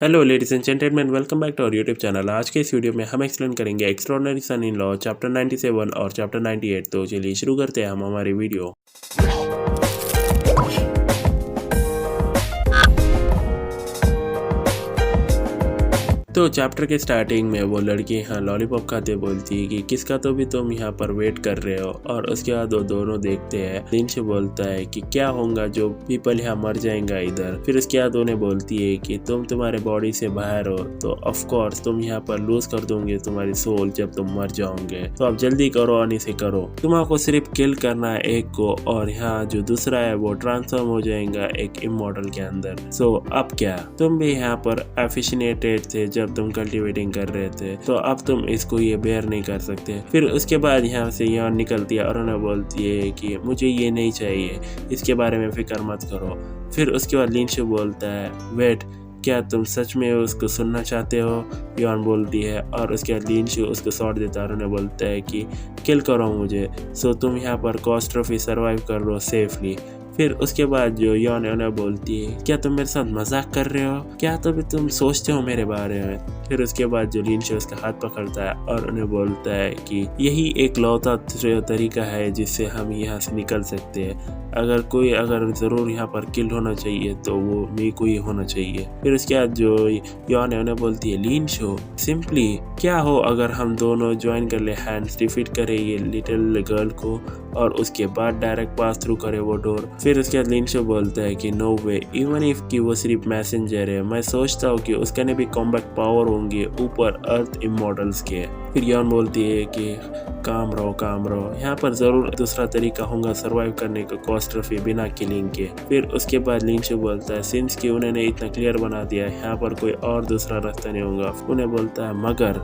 Hello ladies and gentleman, welcome back to our YouTube channel. आज के इस video में हम एक्सप्लेन करेंगे extraordinary son in law chapter 97 और चैप्टर 98। तो चलिए शुरू करते हैं हम हमारी वीडियो। तो चैप्टर के स्टार्टिंग में वो लड़की यहाँ लॉलीपॉप खाते बोलती है कि किसका तो भी तुम यहाँ पर वेट कर रहे हो, और उसके बाद वो दोनों देखते हैं। दिन से बोलता है कि क्या होगा जो पीपल यहाँ मर जाएंगा इधर। फिर उसके बाद उन्हें बोलती है कि तुम तुम्हारे बॉडी से बाहर हो तो ऑफ कोर्स तुम यहाँ पर लूज कर दोगे तुम्हारी सोल जब तुम मर जाओगे, तो अब जल्दी करो और इसे करो। तुम्हारा सिर्फ किल करना है एक को, और यहाँ जो दूसरा है वो ट्रांसफॉर्म हो जाएगा एक इमॉर्टल के अंदर। सो अब क्या, तुम भी यहाँ पर एफिशिएटेड थे जब तुम कल्टीवेटिंग कर रहे थे, तो अब तुम इसको ये बेयर नहीं कर सकते। फिर उसके बाद यहाँ से यहाँ निकलती है और उन्हें बोलती है कि मुझे ये नहीं चाहिए, इसके बारे में फिक्र मत करो। फिर उसके बाद लिंच बोलता है वेट, क्या तुम सच में उसको सुनना चाहते हो? यॉन बोलती है, और उसके बाद लिंच उसको शॉट देता है और उन्हें बोलता है कि किल करो मुझे, सो तुम यहाँ पर कॉस्ट्रॉफी सर्वाइव कर लो सेफली। फिर उसके बाद जो यॉन उन्हें बोलती है क्या तुम मेरे साथ मजाक कर रहे हो, क्या तो भी तुम सोचते हो मेरे बारे में। फिर उसके बाद जो लिंच उसका हाथ पकड़ता है और उन्हें बोलता है कि यही एक लौता तरीका है जिससे हम यहाँ से निकल सकते हैं। अगर ज़रूर यहाँ पर किल होना चाहिए तो वो मेरे को ही होना चाहिए। फिर उसके बाद जो यॉन उन्हें बोलती है लिंच हो सिंपली क्या हो अगर हम दोनों ज्वाइन कर ले हैंड्स, डिफीट करे ये लिटिल गर्ल को और उसके बाद डायरेक्ट पास थ्रू करे वो डोर। फिर उसके बाद लिंच बोलता है कि नो वे, इवन इफ कि वो सिर्फ मैसेंजर है, मैं सोचता हूँ कि उसका ने भी कॉम्बैक्ट पावर होंगे ऊपर अर्थ इमॉर्टल्स के। फिर यॉन बोलती है कि काम रहो, यहाँ पर जरूर दूसरा तरीका होगा सर्वाइव करने का कॉस्ट्रॉफी बिना किलिंग के। फिर उसके बाद लिंच बोलता है सिंस कि उन्होंने इतना क्लियर बना दिया है यहाँ पर कोई और दूसरा रास्ता नहीं होगा। उन्हें बोलता है मगर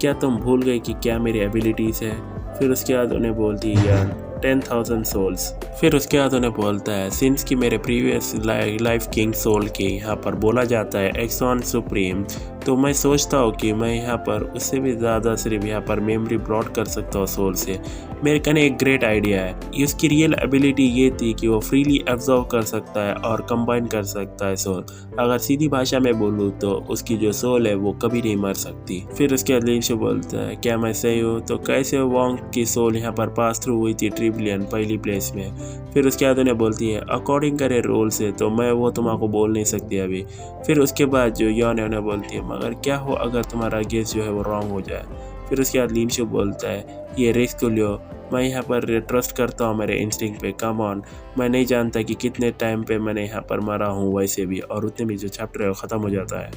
क्या तुम भूल गए कि क्या मेरी एबिलिटीज है। फिर उसके बाद उन्हें बोलती है यार 10,000 सोल्स। फिर उसके बाद उन्हें बोलता है सिंस कि मेरे प्रीवियस लाइफ किंग सोल के यहाँ पर बोला जाता है एक्सॉन सुप्रीम, तो मैं सोचता हूँ कि मैं यहाँ पर उससे भी ज़्यादा सिर्फ यहाँ पर मेमोरी ब्रॉड कर सकता हूँ सोल से। मेरे कने एक ग्रेट आइडिया है। उसकी रियल एबिलिटी ये थी कि वो फ्रीली एब्जॉर्व कर सकता है और कंबाइन कर सकता है सोल। अगर सीधी भाषा में बोलूँ तो उसकी जो सोल है वो कभी नहीं मर सकती। फिर उसके बाद लिंच बोलता है क्या मैं सही हूँ, तो कैसे वोंग की सोल यहाँ पर पास थ्रू हुई थी ट्रिलियन पहली प्लेस में। फिर उसके बाद उन्हें बोलती है अकॉर्डिंग करे रोल से तो मैं वो तुम्हारा बोल नहीं सकती अभी। फिर उसके बाद जो यॉन है उन्हें बोलती है मगर क्या हो अगर तुम्हारा गेस जो है वो रॉन्ग हो जाए। फिर उसके बाद लिंच बोलता है ये रिस्क लो, मैं यहाँ पर ट्रस्ट करता हूँ मेरे इंस्टिंक्ट पे, कम ऑन। मैं नहीं जानता कि कितने टाइम पे मैंने यहाँ पर मरा हूँ वैसे भी, और उतने भी जो चैप्टर है वो ख़त्म हो जाता है।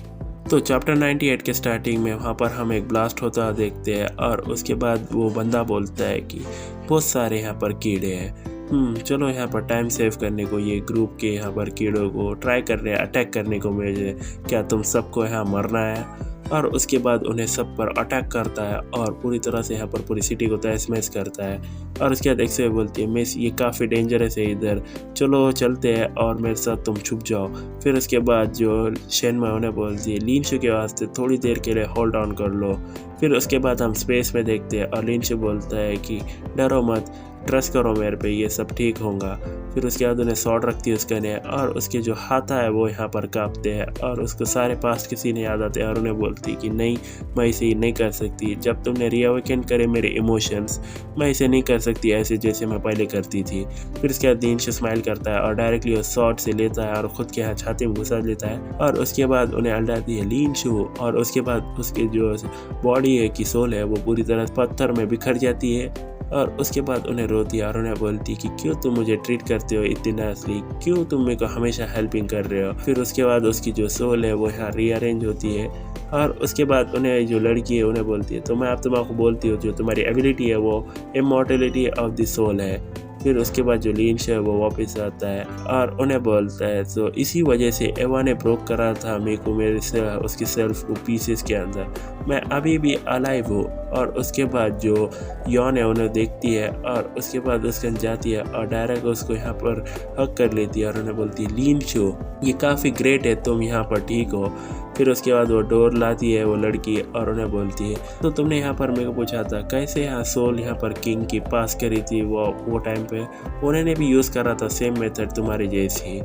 तो चैप्टर 98 के स्टार्टिंग में वहाँ पर हम एक ब्लास्ट होता देखते हैं, और उसके बाद वो बंदा बोलता है कि बहुत सारे यहाँ पर कीड़े हैं, चलो यहाँ पर टाइम सेव करने को ये ग्रुप के यहाँ पर कीड़ों को ट्राई कर रहे हैं अटैक करने को मुझे, क्या तुम सबको यहाँ मरना है। और उसके बाद उन्हें सब पर अटैक करता है और पूरी तरह से यहाँ पर पूरी सिटी को तहस महस करता है। और उसके बाद एक से बोलती है मिस ये काफ़ी डेंजरस है इधर, चलो चलते हैं और मेरे साथ तुम छुप जाओ। फिर उसके बाद जो शेनमा उन्हें बोलती है लिंच के वास्ते थोड़ी देर के लिए होल्ड ऑन कर लो। फिर उसके बाद हम स्पेस में देखते हैं और लिंच बोलता है कि डरो मत, ट्रस्ट करो मेरे पे, ये सब ठीक होगा। फिर उसके बाद उन्हें शॉट रखती है उसके ने, और उसके जो हाथ है वो यहाँ पर कांपते हैं और उसको सारे पास्ट किसी ने याद आते हैं, और उन्हें बोलती है कि नहीं मैं इसे नहीं कर सकती, जब तुमने रिअवेकन करे मेरे इमोशंस मैं इसे नहीं कर सकती ऐसे जैसे मैं पहले करती थी। फिर उसके बाद दिन से स्माइल करता है और डायरेक्टली उस शॉट से लेता है और खुद के यहाँ छाती में घुसा लेता है, और उसके बाद उन्हें अल्टाती है लीन शू। और उसके बाद उसके जो बॉडी है की सोल है वो पूरी तरह पत्थर में बिखर जाती है, और उसके बाद उन्हें रोती है और उन्हें बोलती है कि क्यों तुम मुझे ट्रीट करते हो इतनी नाइसली, क्यों तुम मेरे को हमेशा हेल्पिंग कर रहे हो। फिर उसके बाद उसकी जो सोल है वो यहाँ रीअरेंज होती है, और उसके बाद उन्हें जो लड़की है उन्हें बोलती है तो मैं आप तुम्हारा बोलती हूँ जो तुम्हारी एबिलिटी है वो इमॉर्टलिटी ऑफ द सोल है। फिर उसके बाद जो लिंच है वो वापस आता है और उन्हें बोलता है तो इसी वजह से एवा ने ब्रोक करा था मेरे को मेरे से उसकी सेल्फ को पीसेस के अंदर, मैं अभी भी अलाइव हूँ। और उसके बाद जो यॉन है उन्हें देखती है और उसके बाद उसके जाती है और डायरेक्ट उसको यहाँ पर हक कर लेती है और उन्हें बोलती है लिंच हो ये काफ़ी ग्रेट है, तुम यहाँ पर ठीक हो। फिर उसके बाद वो डोर लाती है वो लड़की और उन्हें बोलती है तो तुमने यहाँ पर मेरे को पूछा था कैसे यहाँ सोल यहाँ पर किंग की पास करी थी वो टाइम पे, उन्होंने भी यूज़ करा था सेम मेथड तुम्हारी जैसी।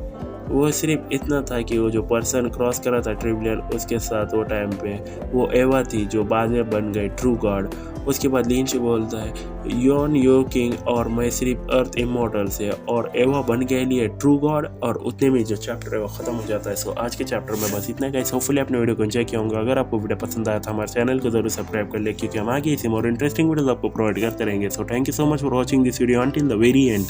वो सिर्फ इतना था कि वो जो पर्सन क्रॉस करा था ट्रिब्यूनल उसके साथ वो टाइम पे वो एवा थी जो बाद में बन गई ट्रू गॉड। उसके बाद लिंच बोलता है योन योर किंग और मैं सिर्फ अर्थ इमॉर्टल से, और एवा बन गए लिए ट्रू गॉड। और उतने में जो चैप्टर है वो ख़त्म हो जाता है। सो आज के चैप्टर में बस इतना गाइस। होपफुली अपने वीडियो को एंजॉय किया होगा। अगर आपको वीडियो पसंद आया तो हमारे चैनल को जरूर सब्सक्राइब कर ले, क्योंकि हम आगे इसी और इंटरेस्टिंग वीडियोस आपको प्रोवाइड करते रहेंगे। So thank you so much for watching this video until the very and.